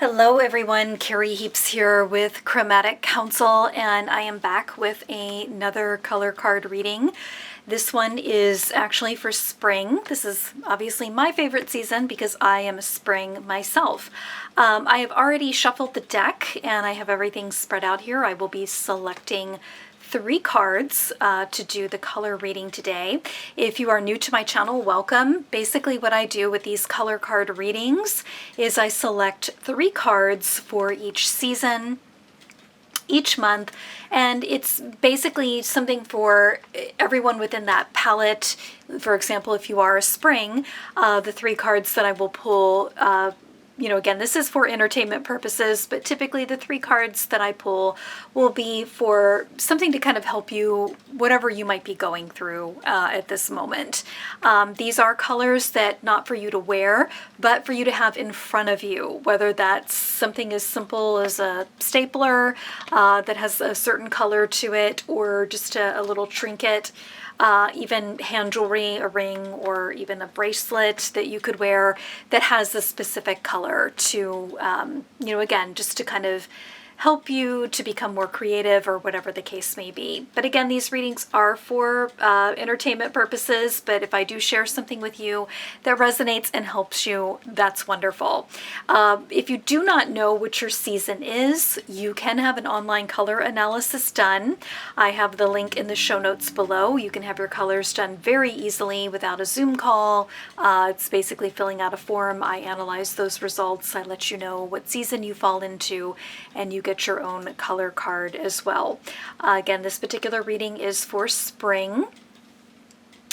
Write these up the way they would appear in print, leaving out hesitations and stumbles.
Hello everyone, Carrie Heaps here with Chromatic Council, and I am back with another color card reading. This one is actually for spring. This is obviously my favorite season because I am a spring myself. I have already shuffled the deck and I have everything spread out here. I will be selecting 3 cards to do the color reading today. If you are new to my channel, welcome. Basically what I do with these color card readings is I select 3 cards for each season, each month, and it's basically something for everyone within that palette. For example, if you are a spring, the 3 cards that I will pull, again, this is for entertainment purposes, but typically the 3 cards that I pull will be for something to kind of help you, whatever you might be going through at this moment. These are colors that not for you to wear, but for you to have in front of you, whether that's something as simple as a stapler that has a certain color to it, or just a little trinket. Even hand jewelry, a ring, or even a bracelet that you could wear that has a specific color to, again, just to kind of help you to become more creative or whatever the case may be. But again, these readings are for entertainment purposes, but if I do share something with you that resonates and helps you, that's wonderful. If you do not know what your season is, you can have an online color analysis done. I have the link in the show notes below. You can have your colors done very easily without a Zoom call. It's basically filling out a form. I analyze those results. I let you know what season you fall into, and you get your own color card as well. Again, this particular reading is for spring.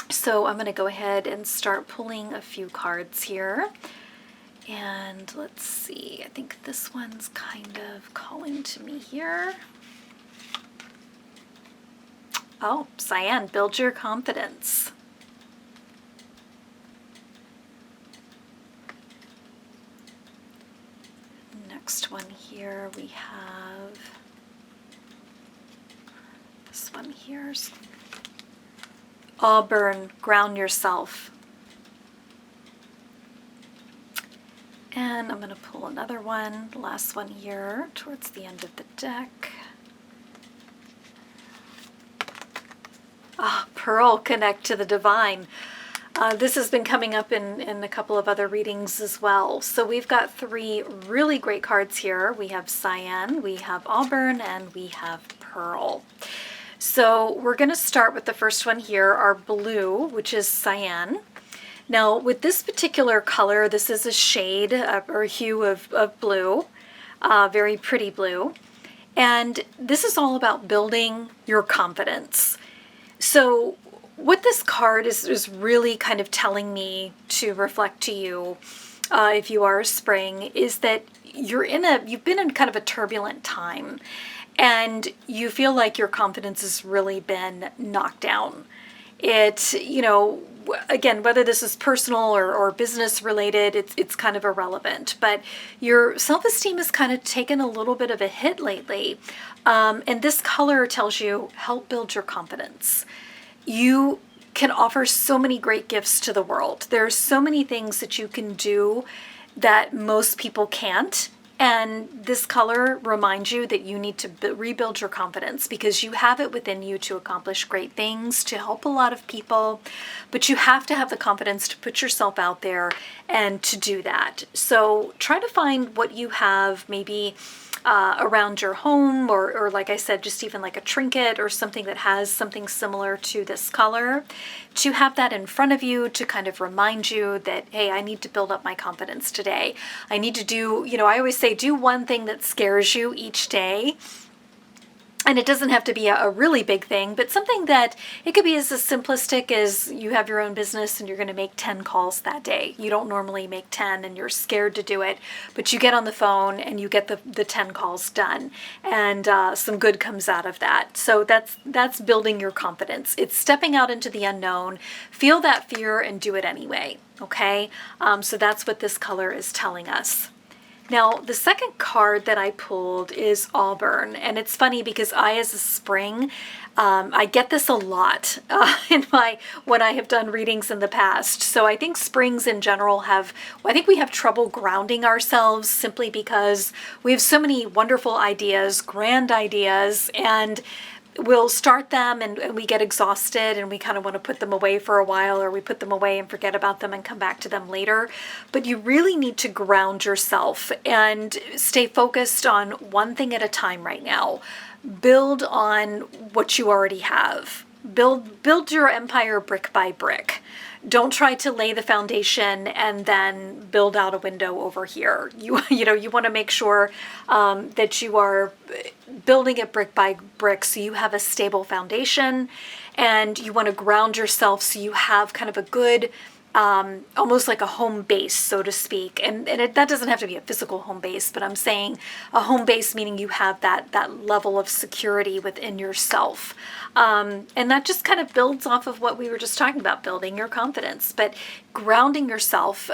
So I'm going to go ahead and start pulling a few cards here. And let's see, I think this one's kind of calling to me here. Oh, Cyan, build your confidence. Next one here we have this one here. Auburn, ground yourself. And I'm going to pull another one, the last one here towards the end of the deck. Ah, Pearl, connect to the divine. This has been coming up in a couple of other readings as well. So we've got 3 really great cards here. We have Cyan, we have Auburn, and we have Pearl. So we're going to start with the first one here, our blue, which is Cyan. Now with this particular color, this is a shade or hue of blue, very pretty blue. And this is all about building your confidence. So what this card is really kind of telling me to reflect to you, if you are a spring, is that you've been in kind of a turbulent time, and you feel like your confidence has really been knocked down. It, again, whether this is personal or business related, it's kind of irrelevant, but your self-esteem has kind of taken a little bit of a hit lately. And this color tells you, help build your confidence. You can offer so many great gifts to the world. There are so many things that you can do that most people can't. And this color reminds you that you need to rebuild your confidence, because you have it within you to accomplish great things, to help a lot of people, but you have to have the confidence to put yourself out there and to do that. So try to find what you have maybe around your home, or like I said, just even like a trinket or something that has something similar to this color, to have that in front of you to kind of remind you that, hey, I need to build up my confidence today. I need to do, I always say, do one thing that scares you each day. And it doesn't have to be a really big thing, but something that it could be as simplistic as you have your own business and you're going to make 10 calls that day. You don't normally make 10 and you're scared to do it, but you get on the phone and you get the 10 calls done, and some good comes out of that. So that's building your confidence. It's stepping out into the unknown, feel that fear and do it anyway. Okay. So that's what this color is telling us. Now, the second card that I pulled is Auburn, and it's funny because I, as a spring, I get this a lot when I have done readings in the past. So I think springs in general I think we have trouble grounding ourselves simply because we have so many wonderful ideas, grand ideas, and we'll start them and we get exhausted and we kind of want to put them away for a while, or we put them away and forget about them and come back to them later. But you really need to ground yourself and stay focused on one thing at a time right now. Build on what you already have. Build your empire brick by brick. Don't try to lay the foundation and then build out a window over here. You want to make sure that you are building it brick by brick so you have a stable foundation, and you want to ground yourself so you have kind of a good almost like a home base, so to speak. And that doesn't have to be a physical home base, but I'm saying a home base meaning you have that level of security within yourself. And that just kind of builds off of what we were just talking about, building your confidence, but grounding yourself.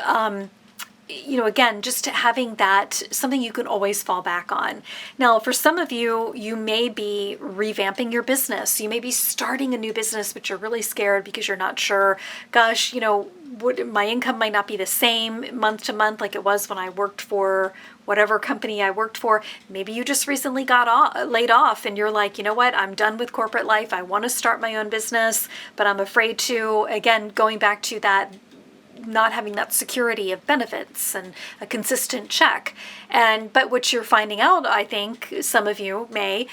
Again, just having that something you can always fall back on. Now, for some of you, you may be revamping your business. You may be starting a new business, but you're really scared because you're not sure. Gosh, my income might not be the same month to month like it was when I worked for whatever company I worked for. Maybe you just recently got laid off and you're like, you know what, I'm done with corporate life. I want to start my own business, but I'm afraid to. Again, going back to that, not having that security of benefits and a consistent check. But what you're finding out, I think some of you may,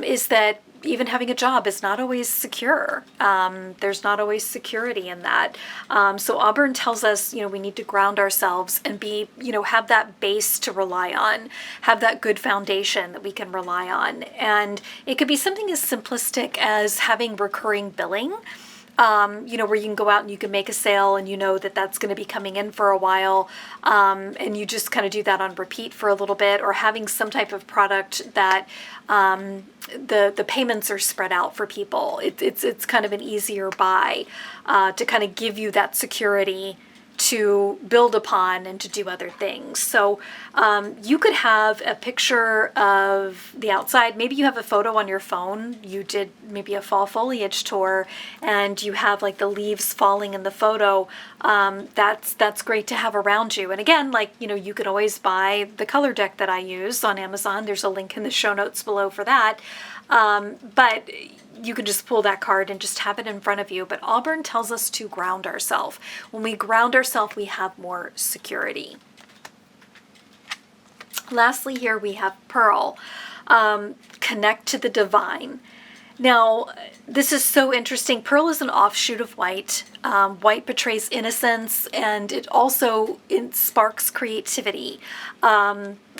is that even having a job is not always secure. There's not always security in that. So Auburn tells us, we need to ground ourselves and be, have that base to rely on, have that good foundation that we can rely on. And it could be something as simplistic as having recurring billing. Where you can go out and you can make a sale and you know that that's going to be coming in for a while, and you just kind of do that on repeat for a little bit, or having some type of product that the payments are spread out for people. It's kind of an easier buy to kind of give you that security to build upon and to do other things. So you could have a picture of the outside. Maybe you have a photo on your phone. You did maybe a fall foliage tour and you have like the leaves falling in the photo. That's great to have around you. And again, you could always buy the color deck that I use on Amazon. There's a link in the show notes below for that. But you can just pull that card and just have it in front of you. But Auburn tells us to ground ourselves. When we ground ourselves, we have more security. Lastly, here we have Pearl. Connect to the divine. Now, this is so interesting. Pearl is an offshoot of white. White portrays innocence, and it sparks creativity.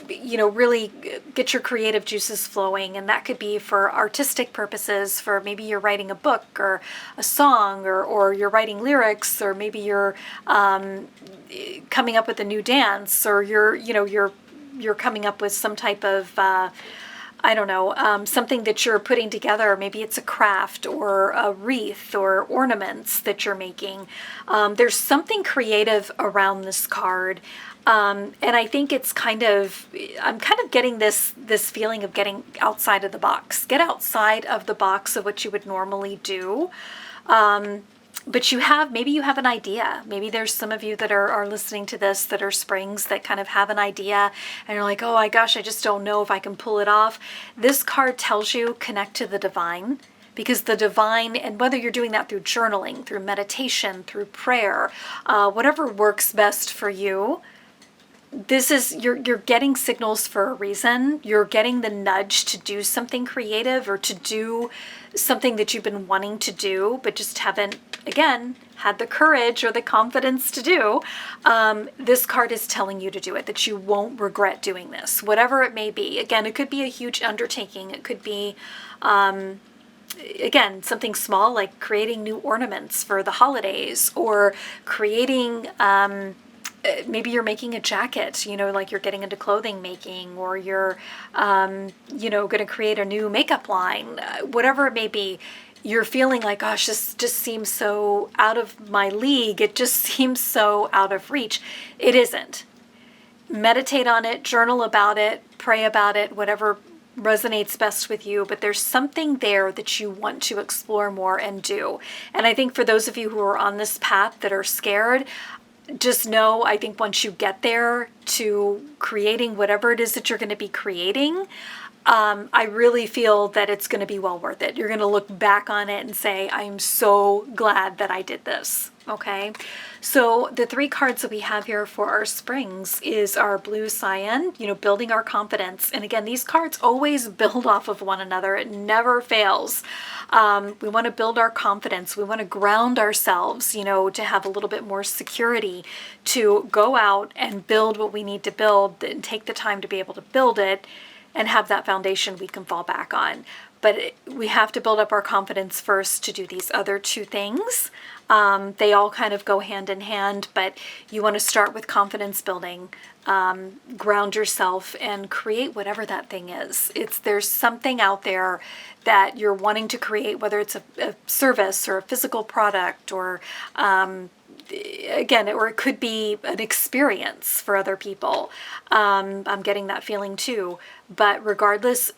Really get your creative juices flowing, and that could be for artistic purposes, for maybe you're writing a book or a song, or you're writing lyrics, or maybe you're coming up with a new dance, or you're coming up with some type of something that you're putting together. Maybe it's a craft or a wreath or ornaments that you're making. There's something creative around this card. And I think I'm kind of getting this feeling of getting outside of the box. Get outside of the box of what you would normally do. But maybe you have an idea. Maybe there's some of you that are listening to this that are springs that kind of have an idea and you're like, oh my gosh, I just don't know if I can pull it off. This card tells you connect to the divine, because the divine, and whether you're doing that through journaling, through meditation, through prayer, whatever works best for you, you're getting signals for a reason. You're getting the nudge to do something creative or to do something that you've been wanting to do, but just haven't, again, had the courage or the confidence to do. This card is telling you to do it, that you won't regret doing this, whatever it may be. Again, it could be a huge undertaking. It could be, again, something small like creating new ornaments for the holidays, or creating, maybe you're making a jacket, like you're getting into clothing making, or you're, going to create a new makeup line, whatever it may be. You're feeling like, gosh, this just seems so out of my league. It just seems so out of reach. It isn't. meditate on it, journal about it, pray about it, whatever resonates best with you, but there's something there that you want to explore more and do. And I think for those of you who are on this path that are scared, just know, I think once you get there to creating whatever it is that you're going to be creating, I really feel that it's going to be well worth it. You're going to look back on it and say, I'm so glad that I did this. Okay, so the 3 cards that we have here for our springs is our blue cyan, building our confidence. And again, these cards always build off of one another. It never fails. We want to build our confidence. We want to ground ourselves, to have a little bit more security, to go out and build what we need to build and take the time to be able to build it and have that foundation we can fall back on. But we have to build up our confidence first to do these other 2 things. They all kind of go hand in hand, but you want to start with confidence building, ground yourself, and create whatever that thing is. There's something out there that you're wanting to create, whether it's a service or a physical product, or again, or it could be an experience for other people. I'm getting that feeling too. But regardless,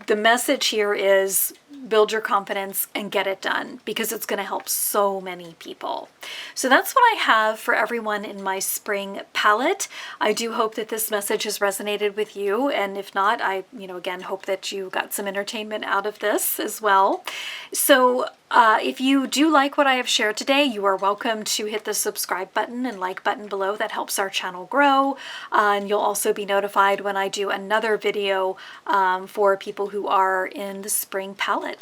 the message here is build your confidence and get it done, because it's going to help so many people. So that's what I have for everyone in my spring palette. I do hope that this message has resonated with you, and if not, I again hope that you got some entertainment out of this as well. So if you do like what I have shared today, you are welcome to hit the subscribe button and like button below. That helps our channel grow, and you'll also be notified when I do another video for people who are in the spring palette.